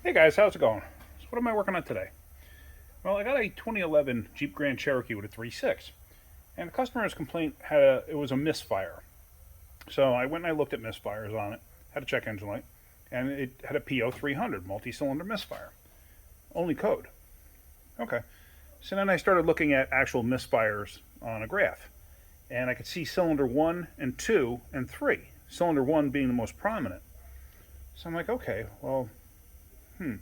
Hey guys, how's it going? So what am I working on today? Well, I got a 2011 Jeep Grand Cherokee with a 3.6, and the customer's complaint it was a misfire. So I went and I looked at misfires on it, had a check engine light, and it had a P0300 multi-cylinder misfire, only code. Okay, so then I started looking at actual misfires on a graph, and I could see cylinder 1 and 2 and 3, cylinder 1 being the most prominent. So I'm like, okay, well,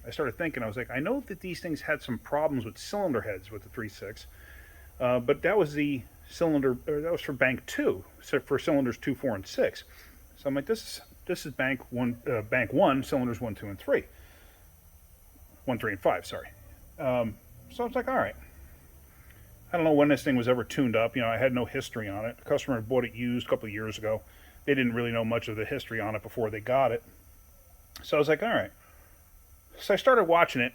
I started thinking. I was like, I know that these things had some problems with cylinder heads with the 3.6, but that was the cylinder, or that was for bank 2, so for cylinders 2, 4, and 6. So I'm like, this is bank 1, cylinders 1, 2, and 3. 1, 3, and 5, sorry. So I was like, all right. I don't know when this thing was ever tuned up. I had no history on it. The customer bought it used a couple of years ago. They didn't really know much of the history on it before they got it. So I was like, all right. So I started watching it,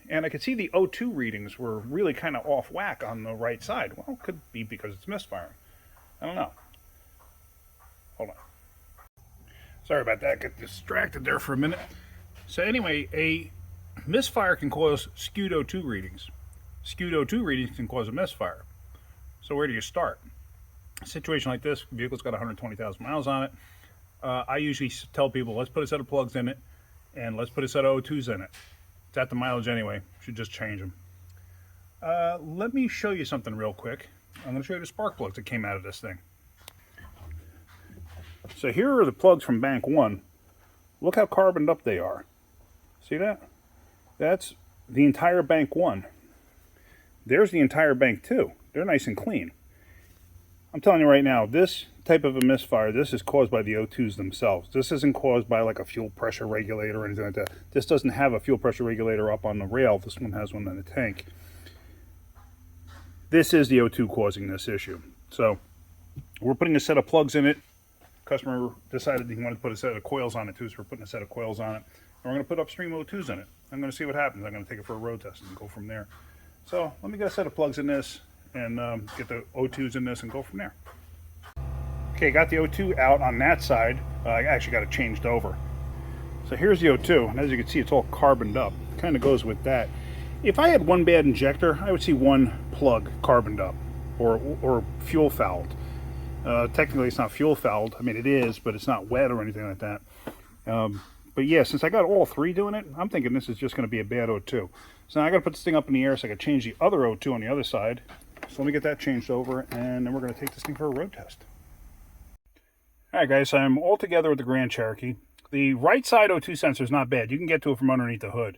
and I could see the O2 readings were really kind of off whack on the right side. Well, it could be because it's misfiring. I don't know. Hold on. Sorry about that. Get distracted there for a minute. So anyway, a misfire can cause skewed O2 readings. Skewed O2 readings can cause a misfire. So where do you start? A situation like this, vehicle's got 120,000 miles on it. I usually tell people, let's put a set of plugs in it, and let's put a set of O2s in it. It's at the mileage anyway. Should just change them. Let me show you something real quick. I'm going to show you the spark plugs that came out of this thing. So here are the plugs from bank 1. Look how carboned up they are. See that? That's the entire bank 1. There's the entire bank 2. They're nice and clean. I'm telling you right now, this type of a misfire, this is caused by the O2s themselves. This isn't caused by like a fuel pressure regulator or anything like that. This doesn't have a fuel pressure regulator up on the rail. This one has one in the tank. This is the O2 causing this issue. So we're putting a set of plugs in it. Customer decided he wanted to put a set of coils on it too, so we're putting a set of coils on it. And we're going to put upstream O2s in it. I'm going to see what happens. I'm going to take it for a road test and go from there. So let me get a set of plugs in this and get the O2s in this and go from there. Okay, got the O2 out on that side. I actually got it changed over. So here's the O2, and as you can see, it's all carboned up. Kind of goes with that. If I had one bad injector, I would see one plug carboned up or fuel fouled. Technically, it's not fuel fouled. I mean, it is, but it's not wet or anything like that. But yeah, since I got all three doing it, I'm thinking this is just going to be a bad O2. So now I got to put this thing up in the air so I can change the other O2 on the other side. So let me get that changed over, and then we're going to take this thing for a road test. Alright guys, so I'm all together with the Grand Cherokee. The right side O2 sensor is not bad. You can get to it from underneath the hood.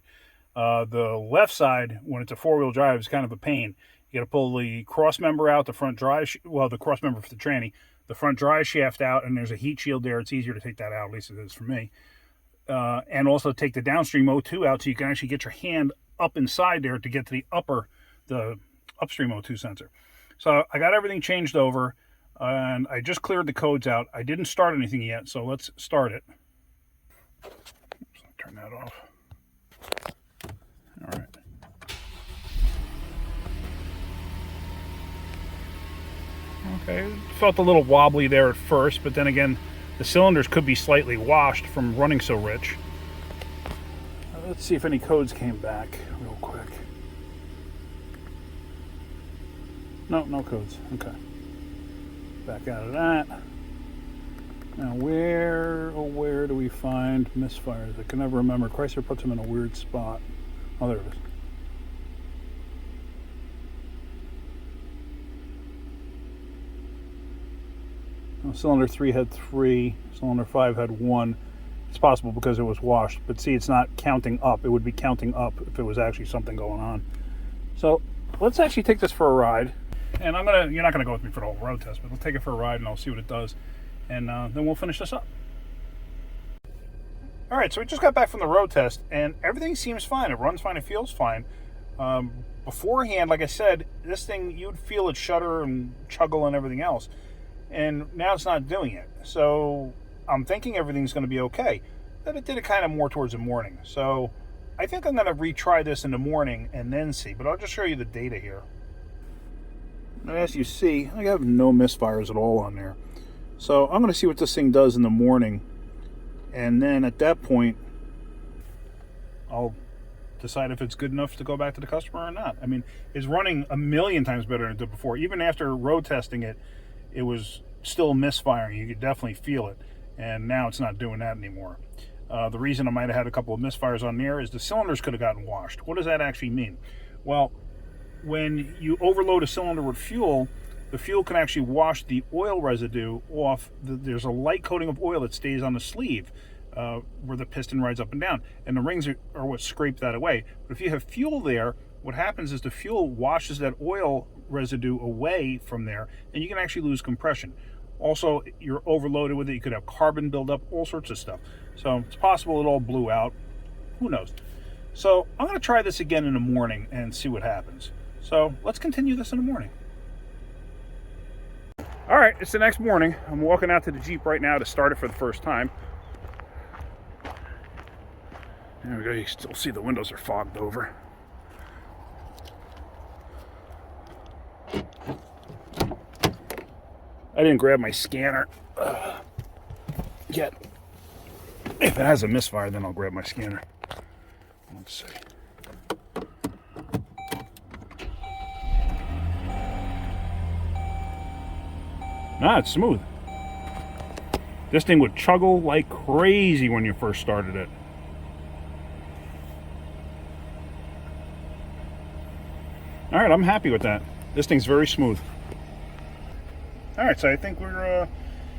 The left side, when it's a four-wheel drive, is kind of a pain. You got to pull the cross member out, the front drive, the cross member for the tranny, the front drive shaft out, and there's a heat shield there. It's easier to take that out, at least it is for me. And also take the downstream O2 out so you can actually get your hand up inside there to get to the upstream O2 sensor. So I got everything changed over, and I just cleared the codes out. I didn't start anything yet, so let's start it. Oops, turn that off. All right. Okay, it felt a little wobbly there at first, but then again, the cylinders could be slightly washed from running so rich. Let's see if any codes came back real quick. No codes. Okay. Back out of that. Now where do we find misfires? I can never remember. Chrysler puts them in a weird spot. Oh, there it is. Cylinder 3 had 3, cylinder 5 had 1. It's possible because it was washed, but see, it's not counting up. It would be counting up if it was actually something going on. So let's actually take this for a ride. And you're not gonna go with me for the whole road test, but we'll take it for a ride and I'll see what it does. And then we'll finish this up. All right, so we just got back from the road test and everything seems fine. It runs fine, it feels fine. Beforehand, like I said, this thing, you'd feel it shudder and chuggle and everything else. And now it's not doing it. So I'm thinking everything's going to be okay. Then it did it kind of more towards the morning. So I think I'm going to retry this in the morning and then see. But I'll just show you the data here. As you see, I have no misfires at all on there. So I'm going to see what this thing does in the morning. And then at that point, I'll decide if it's good enough to go back to the customer or not. I mean, it's running a million times better than it did before. Even after road testing it, it was still misfiring. You could definitely feel it. And now it's not doing that anymore. The reason I might have had a couple of misfires on there is the cylinders could have gotten washed. What does that actually mean? Well, when you overload a cylinder with fuel, the fuel can actually wash the oil residue off. There's a light coating of oil that stays on the sleeve where the piston rides up and down, and the rings are what scrape that away. But if you have fuel there, what happens is the fuel washes that oil residue away from there, and you can actually lose compression. Also, you're overloaded with it. You could have carbon buildup, all sorts of stuff. So it's possible it all blew out. Who knows? So I'm going to try this again in the morning and see what happens. So let's continue this in the morning. All right, it's the next morning. I'm walking out to the Jeep right now to start it for the first time. There we go. You can still see the windows are fogged over. I didn't grab my scanner yet. If it has a misfire, then I'll grab my scanner. Let's see. Nah, it's smooth. This thing would chuggle like crazy when you first started it. All right, I'm happy with that. This thing's very smooth. All right, so I think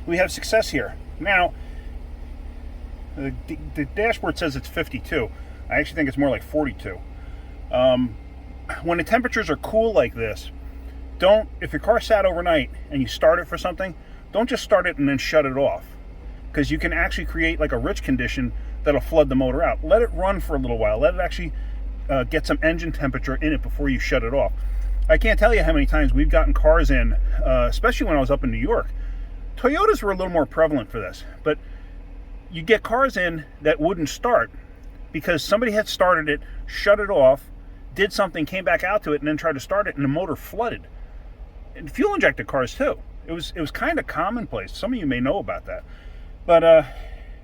we have success here. Now, the dashboard says it's 52. I actually think it's more like 42. When the temperatures are cool like this, if your car sat overnight and you start it for something, don't just start it and then shut it off, because you can actually create like a rich condition that'll flood the motor out. Let it run for a little while. Let it actually get some engine temperature in it before you shut it off. I can't tell you how many times we've gotten cars in, especially when I was up in New York. Toyotas were a little more prevalent for this, but you get cars in that wouldn't start because somebody had started it, shut it off, did something, came back out to it, and then tried to start it, and the motor flooded. And fuel injected cars too. It was kind of commonplace. Some of you may know about that. But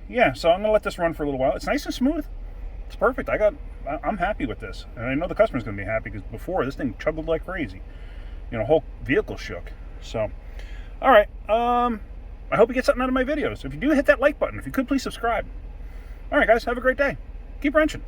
yeah, so I'm gonna let this run for a little while. It's nice and smooth. It's perfect. I'm happy with this, and I know the customer's gonna be happy because before this thing chuggled like crazy. You know, whole vehicle shook. So, all right. I hope you get something out of my videos. If you do, hit that like button. If you could, please subscribe. All right, guys, have a great day. Keep wrenching.